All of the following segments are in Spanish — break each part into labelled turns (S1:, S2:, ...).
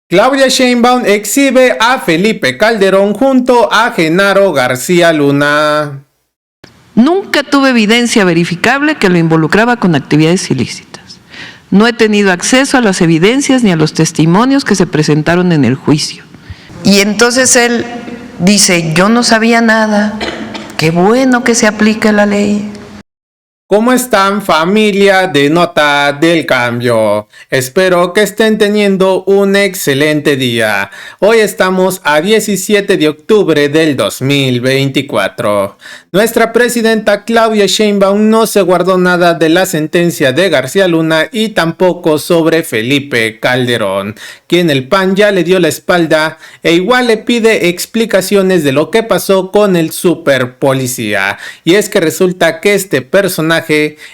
S1: Claudia Sheinbaum exhibe a Felipe Calderón junto a Genaro García Luna.
S2: Nunca tuve evidencia verificable que lo involucraba con actividades ilícitas. No he tenido acceso a las evidencias ni a los testimonios que se presentaron en el juicio. Y entonces él dice, yo no sabía nada, qué bueno que se aplique la ley.
S1: ¿Cómo están, familia de Nota del Cambio? Espero que estén teniendo un excelente día. Hoy estamos a 17 de octubre del 2024. Nuestra presidenta Claudia Sheinbaum no se guardó nada de la sentencia de García Luna y tampoco sobre Felipe Calderón, quien el PAN ya le dio la espalda e igual le pide explicaciones de lo que pasó con el superpolicía. Y es que resulta que este personaje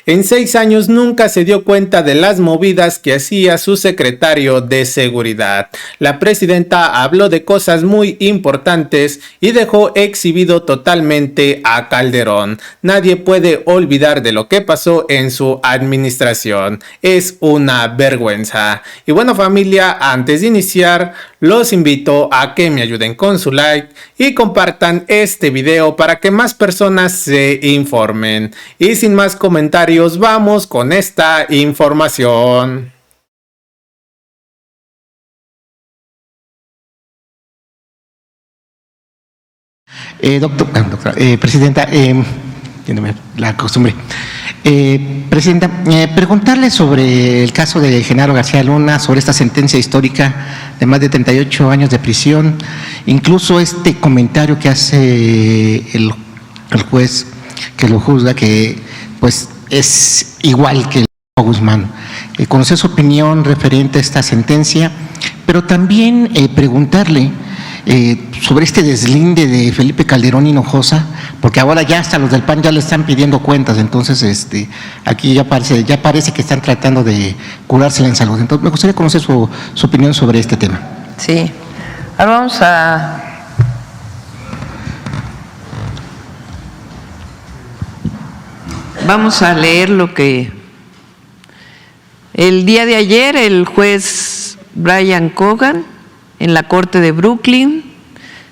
S1: en 6 años nunca se dio cuenta de las movidas que hacía su secretario de seguridad. La presidenta habló de cosas muy importantes y dejó exhibido totalmente a Calderón. Nadie puede olvidar de lo que pasó en su administración. Es una vergüenza. Y bueno, familia, antes de iniciar, los invito a que me ayuden con su like y compartan este video para que más personas se informen. Y sin más comentarios, vamos con esta información.
S3: Presidenta, la costumbre. Presidenta, preguntarle sobre el caso de Genaro García Luna, sobre esta sentencia histórica de más de 38 años de prisión, incluso este comentario que hace el juez que lo juzga, que pues es igual que el Guzmán. Conocer su opinión referente a esta sentencia, pero también preguntarle sobre este deslinde de Felipe Calderón Hinojosa, porque ahora ya hasta los del PAN ya le están pidiendo cuentas, entonces aquí ya parece que están tratando de curársela en salud. Entonces me gustaría conocer su opinión sobre este tema.
S2: Sí, ahora vamos a leer lo que el día de ayer el juez Brian Cogan en la Corte de Brooklyn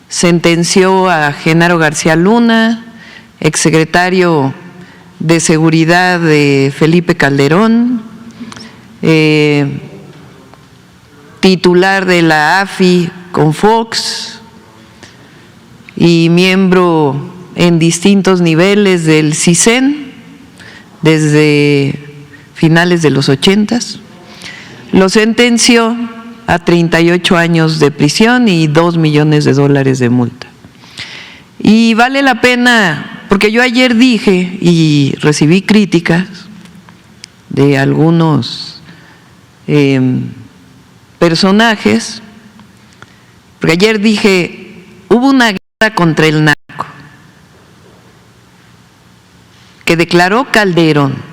S2: sentenció a Genaro García Luna, exsecretario de Seguridad de Felipe Calderón, titular de la AFI con Fox y miembro en distintos niveles del CISEN desde finales de los 80s. Lo sentenció a 38 años de prisión y $2 millones de multa. Y vale la pena, porque yo ayer dije y recibí críticas de algunos personajes, porque ayer dije, hubo una guerra contra el narco que declaró Calderón,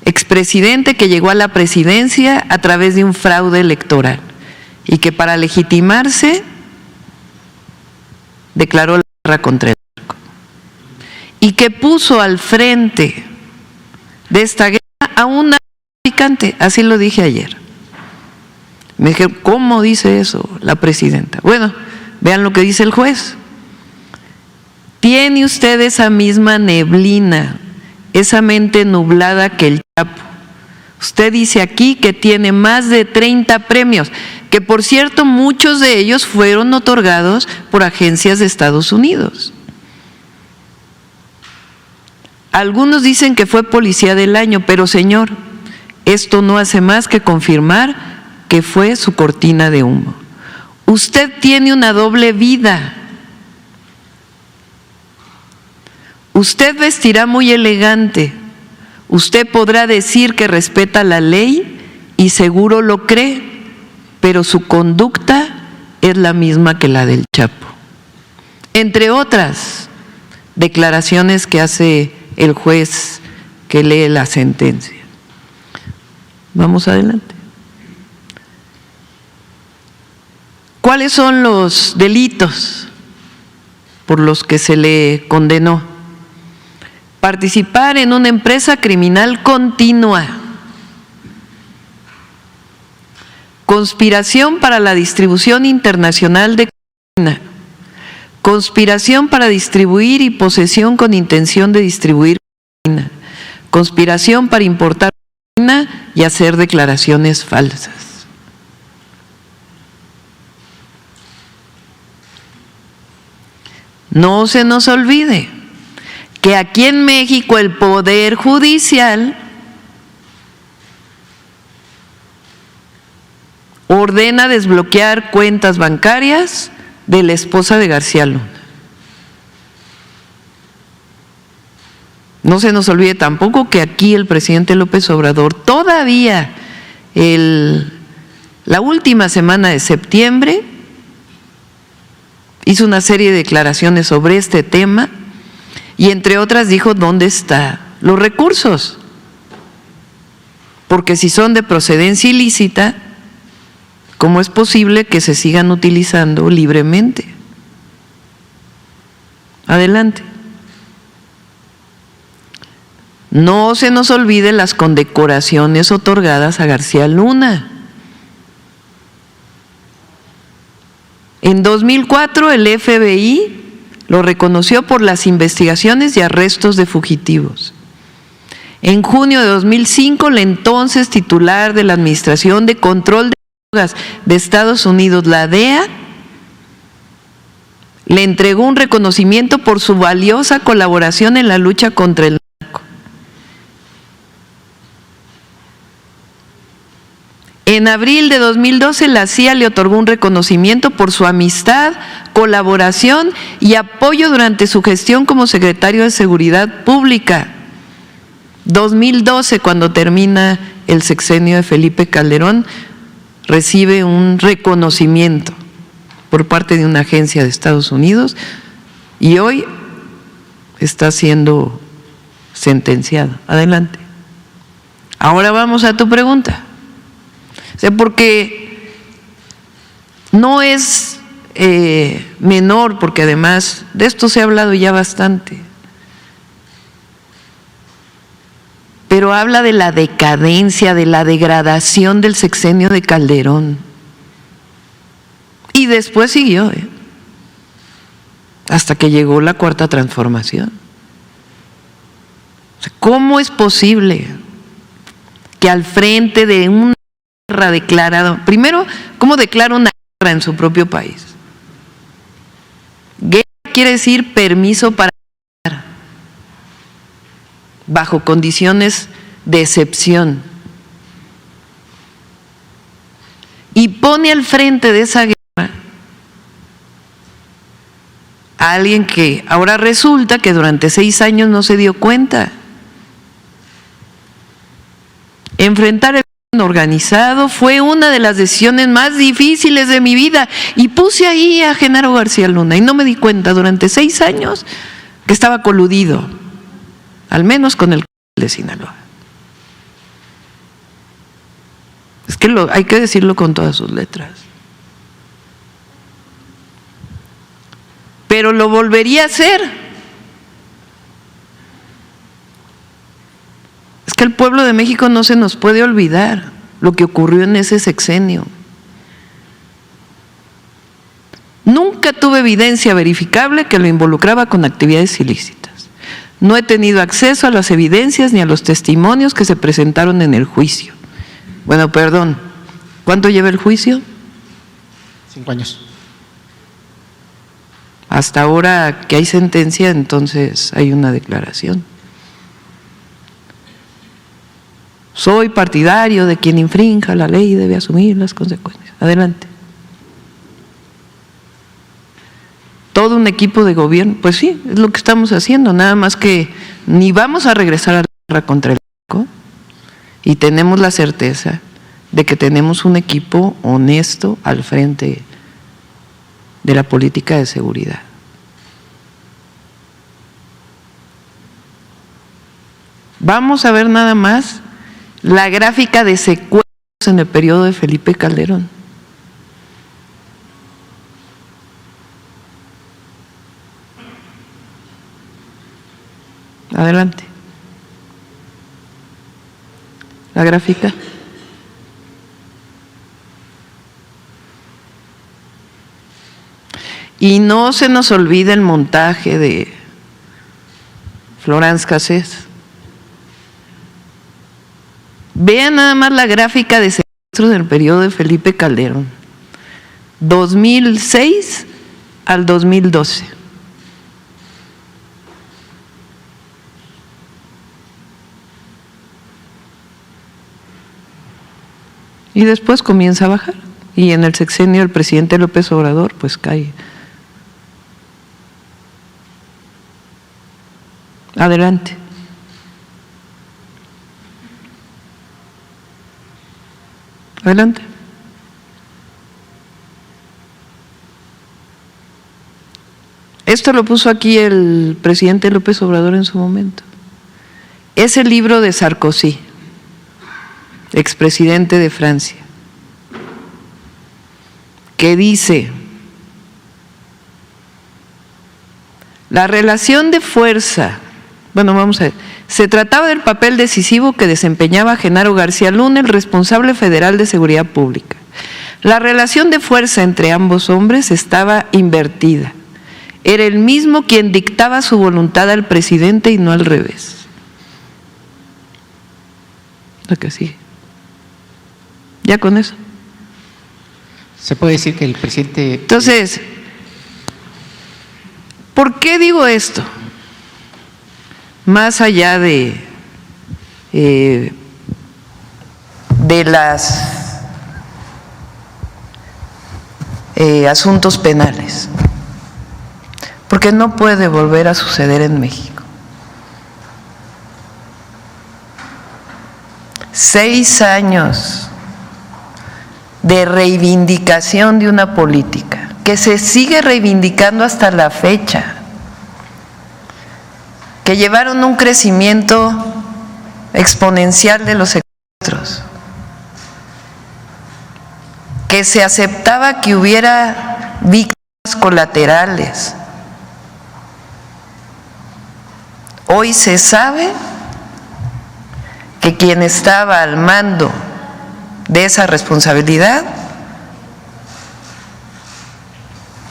S2: expresidente que llegó a la presidencia a través de un fraude electoral y que para legitimarse declaró la guerra contra el narco y que puso al frente de esta guerra a un narcotraficante, así lo dije ayer. Me dije, ¿cómo dice eso la presidenta? Bueno, vean lo que dice el juez. Tiene usted esa misma neblina, esa mente nublada que el Chapo. Usted dice aquí que tiene más de 30 premios, que por cierto muchos de ellos fueron otorgados por agencias de Estados Unidos. Algunos dicen que fue policía del año, pero señor, esto no hace más que confirmar que fue su cortina de humo. Usted tiene una doble vida. Usted vestirá muy elegante, usted podrá decir que respeta la ley y seguro lo cree, pero su conducta es la misma que la del Chapo. Entre otras declaraciones que hace el juez que lee la sentencia. Vamos adelante. ¿Cuáles son los delitos por los que se le condenó? Participar en una empresa criminal continua, conspiración para la distribución internacional de cocaína, conspiración para distribuir y posesión con intención de distribuir cocaína, conspiración para importar cocaína y hacer declaraciones falsas. No se nos olvide que aquí en México el Poder Judicial ordena desbloquear cuentas bancarias de la esposa de García Luna. No se nos olvide tampoco que aquí el presidente López Obrador todavía la última semana de septiembre hizo una serie de declaraciones sobre este tema y entre otras dijo dónde están los recursos, porque si son de procedencia ilícita, ¿cómo es posible que se sigan utilizando libremente? Adelante. No se nos olvide las condecoraciones otorgadas a García Luna. En 2004 el FBI lo reconoció por las investigaciones y arrestos de fugitivos. En junio de 2005, la entonces titular de la Administración de Control de Drogas de Estados Unidos, la DEA, le entregó un reconocimiento por su valiosa colaboración en la lucha contra el narco. En abril de 2012, la CIA le otorgó un reconocimiento por su amistad, colaboración y apoyo durante su gestión como secretario de Seguridad Pública. 2012, cuando termina el sexenio de Felipe Calderón, recibe un reconocimiento por parte de una agencia de Estados Unidos y hoy está siendo sentenciado. Adelante. Ahora vamos a tu pregunta. O sea, porque no es menor, porque además de esto se ha hablado ya bastante, pero habla de la decadencia, de la degradación del sexenio de Calderón. Y después siguió, hasta que llegó la Cuarta Transformación. O sea, ¿cómo es posible que al frente de una guerra declarada, primero, cómo declara una guerra en su propio país? Guerra quiere decir permiso para guerra, bajo condiciones de excepción. Y pone al frente de esa guerra a alguien que ahora resulta que durante 6 años no se dio cuenta. Enfrentar el crimen organizado fue una de las decisiones más difíciles de mi vida y puse ahí a Genaro García Luna y no me di cuenta durante 6 años que estaba coludido, al menos con el de Sinaloa. Es que hay que decirlo con todas sus letras. Pero lo volvería a hacer. Es que el pueblo de México no se nos puede olvidar lo que ocurrió en ese sexenio. Nunca tuve evidencia verificable que lo involucraba con actividades ilícitas. No he tenido acceso a las evidencias ni a los testimonios que se presentaron en el juicio. Bueno, perdón, ¿cuánto lleva el juicio?
S3: 5 años.
S2: Hasta ahora que hay sentencia, entonces hay una declaración. Soy partidario de quien infrinja la ley debe asumir las consecuencias. Adelante. Todo un equipo de gobierno, pues sí, es lo que estamos haciendo, nada más que ni vamos a regresar a la guerra contra el narco y tenemos la certeza de que tenemos un equipo honesto al frente de la política de seguridad. Vamos a ver nada más la gráfica de secuestros en el periodo de Felipe Calderón. Adelante. La gráfica. Y no se nos olvide el montaje de Florence Cassés. Vean nada más la gráfica de secuestros del periodo de Felipe Calderón, 2006 al 2012. Y después comienza a bajar. Y en el sexenio del presidente López Obrador, pues cae. Adelante. Adelante. Esto lo puso aquí el presidente López Obrador en su momento. Es el libro de Sarkozy, expresidente de Francia, que dice: la relación de fuerza, bueno, vamos a ver, se trataba del papel decisivo que desempeñaba Genaro García Luna, el responsable federal de seguridad pública. La relación de fuerza entre ambos hombres estaba invertida. Era el mismo quien dictaba su voluntad al presidente y no al revés. Lo que sigue. Ya con eso.
S3: Se puede decir que el presidente…
S2: Entonces, ¿por qué digo esto? Más allá de los asuntos penales, porque no puede volver a suceder en México. 6 años de reivindicación de una política que se sigue reivindicando hasta la fecha, que llevaron un crecimiento exponencial de los secuestros, que se aceptaba que hubiera víctimas colaterales. Hoy se sabe que quien estaba al mando de esa responsabilidad,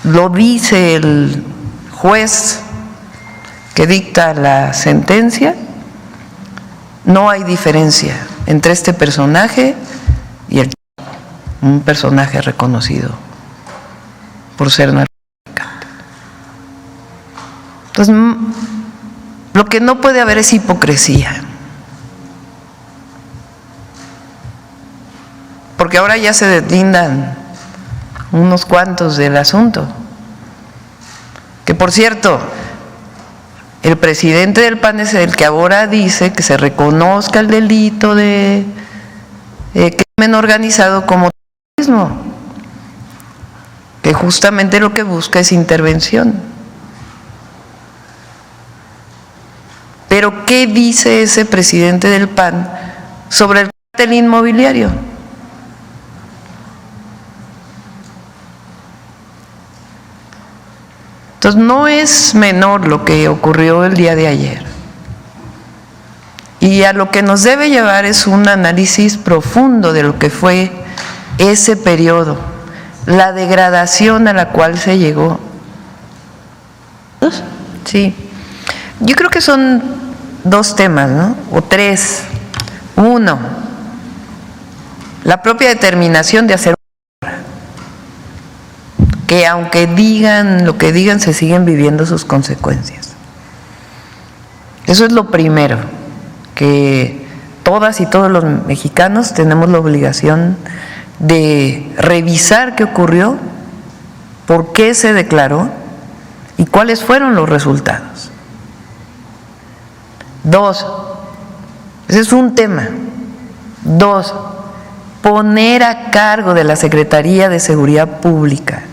S2: lo dice el juez que dicta la sentencia, no hay diferencia entre este personaje y un personaje reconocido por ser narcotraficante. Entonces, lo que no puede haber es hipocresía, porque ahora ya se deslindan unos cuantos del asunto. Que por cierto, el presidente del PAN es el que ahora dice que se reconozca el delito de crimen organizado como terrorismo, que justamente lo que busca es intervención. Pero ¿qué dice ese presidente del PAN sobre el cártel inmobiliario? Entonces, no es menor lo que ocurrió el día de ayer. Y a lo que nos debe llevar es un análisis profundo de lo que fue ese periodo, la degradación a la cual se llegó. Sí. Yo creo que son 2 temas, ¿no? O 3. 1, la propia determinación de hacer, que aunque digan lo que digan, se siguen viviendo sus consecuencias. Eso es lo primero, que todas y todos los mexicanos tenemos la obligación de revisar qué ocurrió, por qué se declaró y cuáles fueron los resultados. 2, ese es un tema. 2, poner a cargo de la Secretaría de Seguridad Pública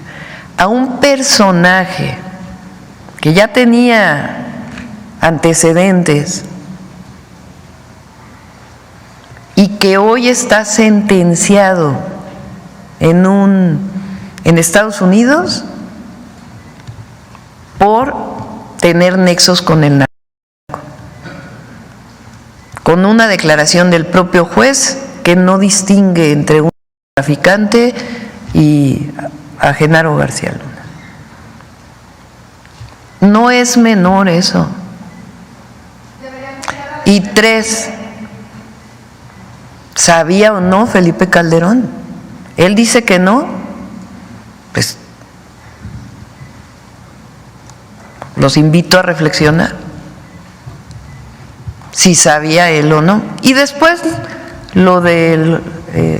S2: a un personaje que ya tenía antecedentes y que hoy está sentenciado en Estados Unidos por tener nexos con el narco, con una declaración del propio juez que no distingue entre un traficante y a Genaro García Luna. No es menor eso. Y 3, ¿sabía o no Felipe Calderón? Él dice que no, pues los invito a reflexionar si sabía él o no. Y después lo de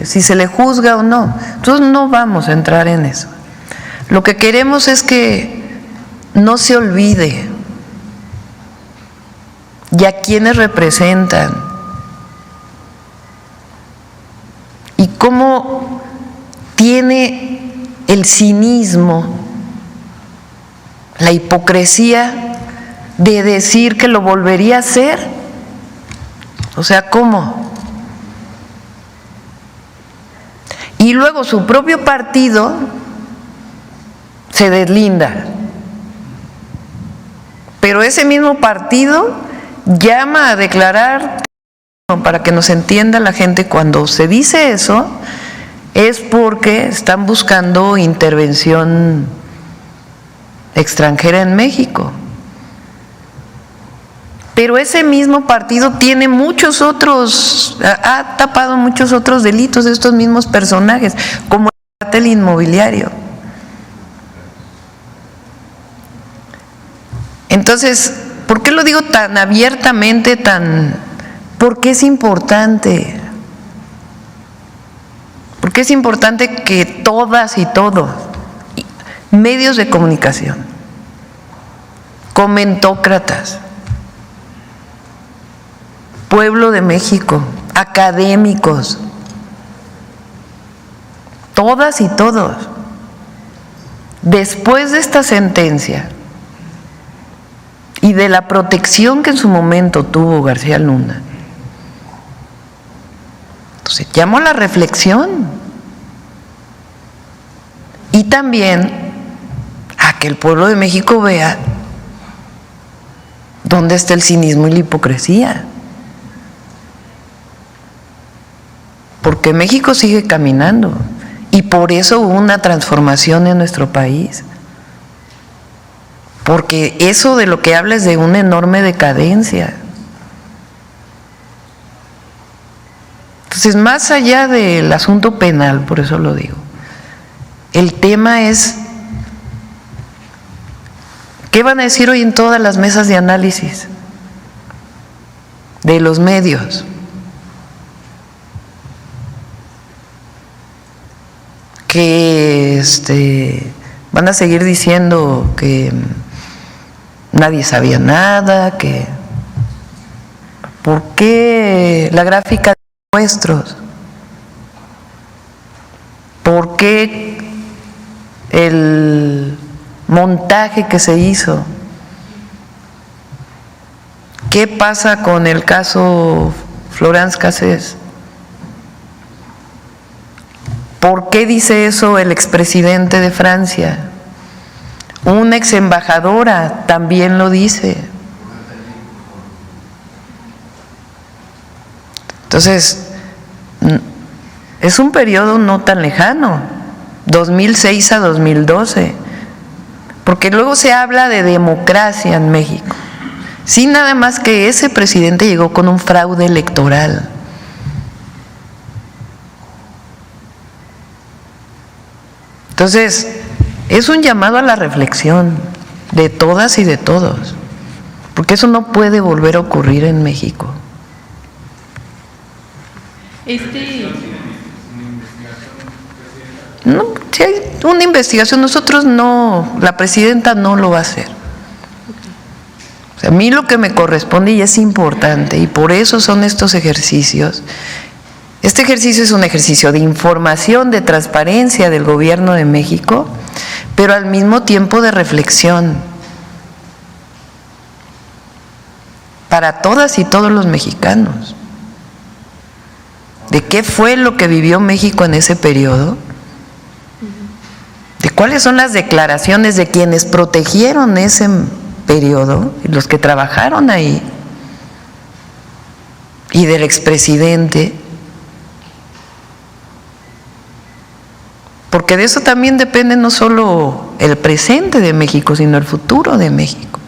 S2: si se le juzga o no. Entonces no vamos a entrar en eso. Lo que queremos es que no se olvide y a quienes representan y cómo tiene el cinismo, la hipocresía de decir que lo volvería a hacer. O sea, ¿cómo? Y luego su propio partido se deslinda. Pero ese mismo partido llama a declarar, para que nos entienda la gente, cuando se dice eso, es porque están buscando intervención extranjera en México. Pero ese mismo partido tiene muchos otros, ha tapado muchos otros delitos de estos mismos personajes, como el cártel inmobiliario. Entonces, ¿por qué lo digo tan abiertamente, porque es importante? Porque es importante que todas y todos, medios de comunicación, comentócratas, pueblo de México, académicos, todas y todos, después de esta sentencia y de la protección que en su momento tuvo García Luna, entonces llamo a la reflexión y también a que el pueblo de México vea dónde está el cinismo y la hipocresía. Porque México sigue caminando y por eso hubo una transformación en nuestro país. Porque eso de lo que habla es de una enorme decadencia. Entonces, más allá del asunto penal, por eso lo digo, el tema es, ¿qué van a decir hoy en todas las mesas de análisis de los medios? Que van a seguir diciendo que nadie sabía nada, que ¿por qué la gráfica de secuestros? ¿Por qué el montaje que se hizo? ¿Qué pasa con el caso Florence Cassés? ¿Por qué dice eso el expresidente de Francia? Una exembajadora también lo dice. Entonces, es un periodo no tan lejano, 2006 a 2012, porque luego se habla de democracia en México, sin nada más que ese presidente llegó con un fraude electoral. Entonces, es un llamado a la reflexión de todas y de todos, porque eso no puede volver a ocurrir en México. No, si hay una investigación, nosotros no, la presidenta no lo va a hacer. O sea, a mí lo que me corresponde y es importante, y por eso son estos ejercicios. Este ejercicio es un ejercicio de información, de transparencia del gobierno de México, pero al mismo tiempo de reflexión para todas y todos los mexicanos. ¿De qué fue lo que vivió México en ese periodo? ¿De cuáles son las declaraciones de quienes protegieron ese periodo, los que trabajaron ahí? Y del expresidente. Porque de eso también depende no solo el presente de México, sino el futuro de México.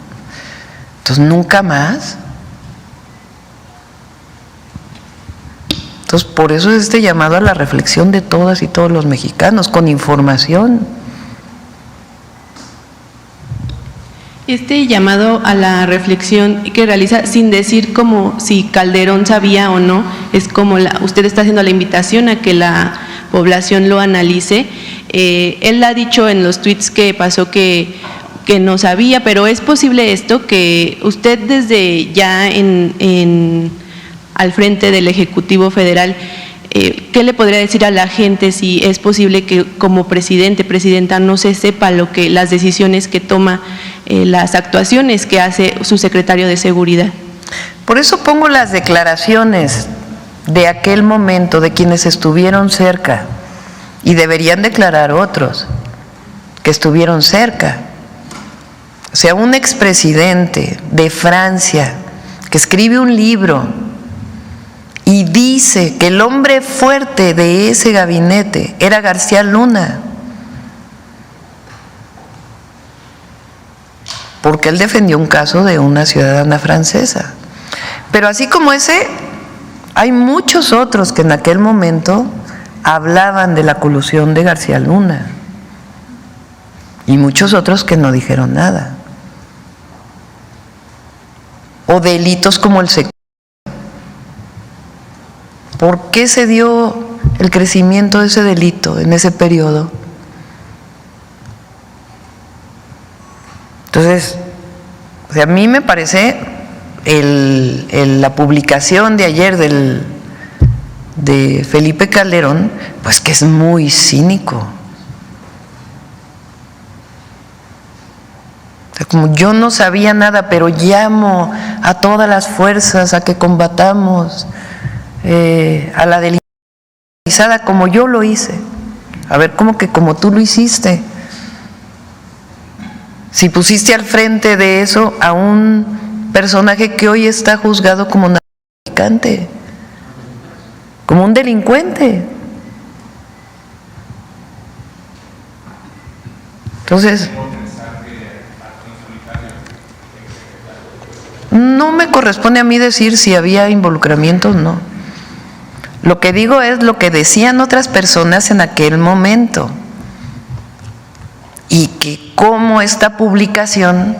S2: Entonces, nunca más. Entonces, por eso es este llamado a la reflexión de todas y todos los mexicanos, con información.
S4: Este llamado a la reflexión que realiza sin decir como si Calderón sabía o no, es como usted está haciendo la invitación a que la población lo analice. Él ha dicho en los tweets que pasó que no sabía, pero ¿es posible esto que usted desde ya al frente del Ejecutivo Federal, qué le podría decir a la gente si es posible que como presidenta no se sepa las decisiones que toma, las actuaciones que hace su secretario de Seguridad?
S2: Por eso pongo las declaraciones de aquel momento de quienes estuvieron cerca, y deberían declarar otros que estuvieron cerca. O sea, un expresidente de Francia que escribe un libro y dice que el hombre fuerte de ese gabinete era García Luna, porque él defendió un caso de una ciudadana francesa. Pero así como ese, hay muchos otros que en aquel momento hablaban de la colusión de García Luna, y muchos otros que no dijeron nada. O delitos como el secuestro. ¿Por qué se dio el crecimiento de ese delito en ese periodo? Entonces, a mí me parece la publicación de ayer de Felipe Calderón, pues que es muy cínico. O sea, como yo no sabía nada, pero llamo a todas las fuerzas a que combatamos a la delincuencia como yo lo hice. A ver, ¿cómo que como tú lo hiciste? Si pusiste al frente de eso a un personaje que hoy está juzgado como narcotraficante, como un delincuente. Entonces, no me corresponde a mí decir si había involucramiento o no. Lo que digo es lo que decían otras personas en aquel momento, y que como esta publicación,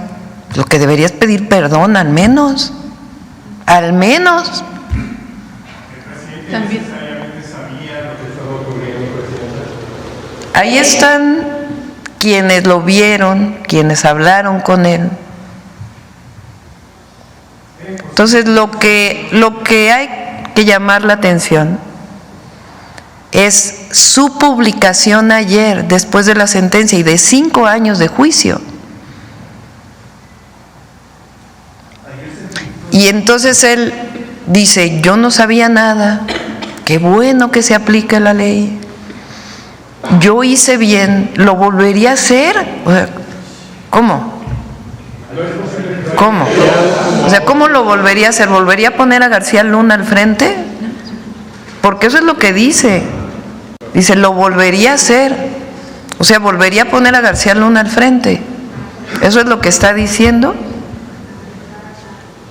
S2: lo que debería es pedir perdón al menos.
S4: También.
S2: Ahí están quienes lo vieron, quienes hablaron con él. Entonces, lo que hay que llamar la atención es su publicación ayer, después de la sentencia y de 5 años de juicio. Y entonces él dice, yo no sabía nada, qué bueno que se aplique la ley, yo hice bien, ¿lo volvería a hacer? O sea, ¿cómo? O sea, ¿cómo lo volvería a hacer? ¿Volvería a poner a García Luna al frente? Porque eso es lo que dice. Dice, lo volvería a hacer. O sea, volvería a poner a García Luna al frente. Eso es lo que está diciendo.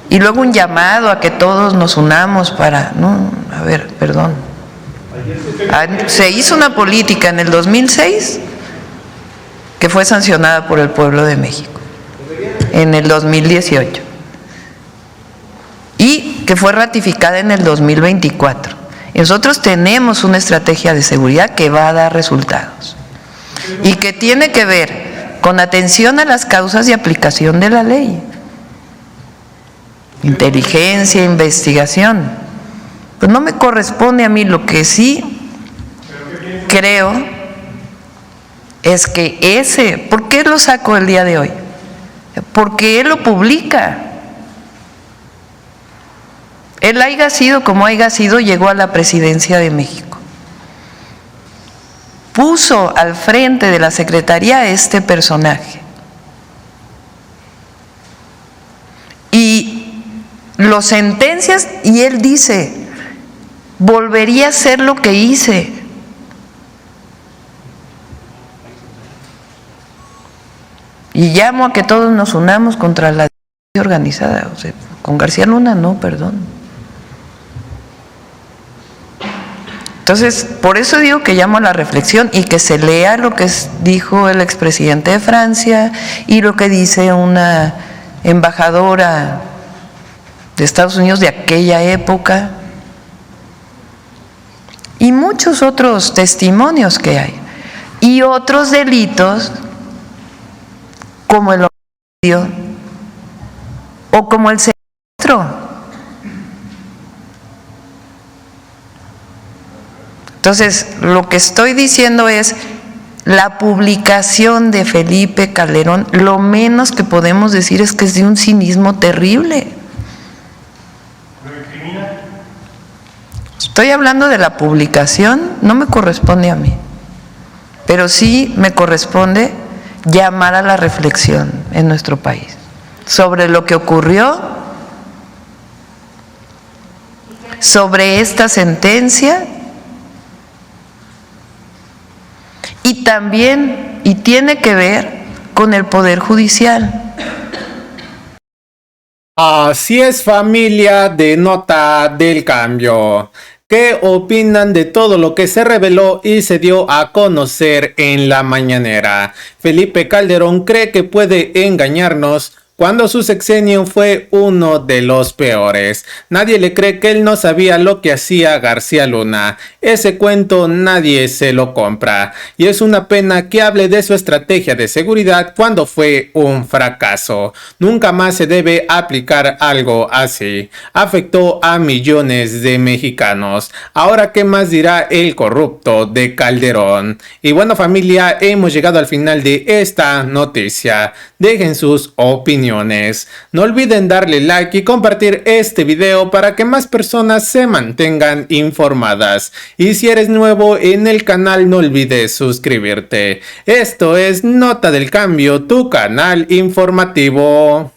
S2: Y luego un llamado a que todos nos unamos para... No, a ver, perdón. Se hizo una política en el 2006 que fue sancionada por el pueblo de México en el 2018 y que fue ratificada en el 2024. Y nosotros tenemos una estrategia de seguridad que va a dar resultados y que tiene que ver con atención a las causas y aplicación de la ley, inteligencia, investigación. Pues no me corresponde a mí. Lo que sí creo es que ¿por qué lo saco el día de hoy? Porque él lo publica. Él haya sido como haya sido, llegó a la presidencia de México. Puso al frente de la Secretaría a este personaje. Y lo sentencias y él dice, volvería a hacer lo que hice. Y llamo a que todos nos unamos contra la organizada, o sea, con García Luna no, perdón. Entonces, por eso digo que llamo a la reflexión y que se lea lo que dijo el expresidente de Francia y lo que dice una embajadora de Estados Unidos de aquella época y muchos otros testimonios que hay y otros delitos como el homicidio o como el secuestro. Entonces, lo que estoy diciendo es, la publicación de Felipe Calderón, lo menos que podemos decir es que es de un cinismo terrible. Estoy hablando de la publicación, no me corresponde a mí, pero sí me corresponde llamar a la reflexión en nuestro país sobre lo que ocurrió, sobre esta sentencia. Y también, y tiene que ver con el Poder Judicial.
S1: Así es, familia de Nota del Cambio. ¿Qué opinan de todo lo que se reveló y se dio a conocer en la mañanera? Felipe Calderón cree que puede engañarnos cuando su sexenio fue uno de los peores. Nadie le cree que él no sabía lo que hacía García Luna. Ese cuento nadie se lo compra. Y es una pena que hable de su estrategia de seguridad cuando fue un fracaso. Nunca más se debe aplicar algo así. Afectó a millones de mexicanos. Ahora, ¿qué más dirá el corrupto de Calderón? Y bueno, familia, hemos llegado al final de esta noticia. Dejen sus opiniones. No olviden darle like y compartir este video para que más personas se mantengan informadas. Y si eres nuevo en el canal, no olvides suscribirte. Esto es Nota del Cambio, tu canal informativo.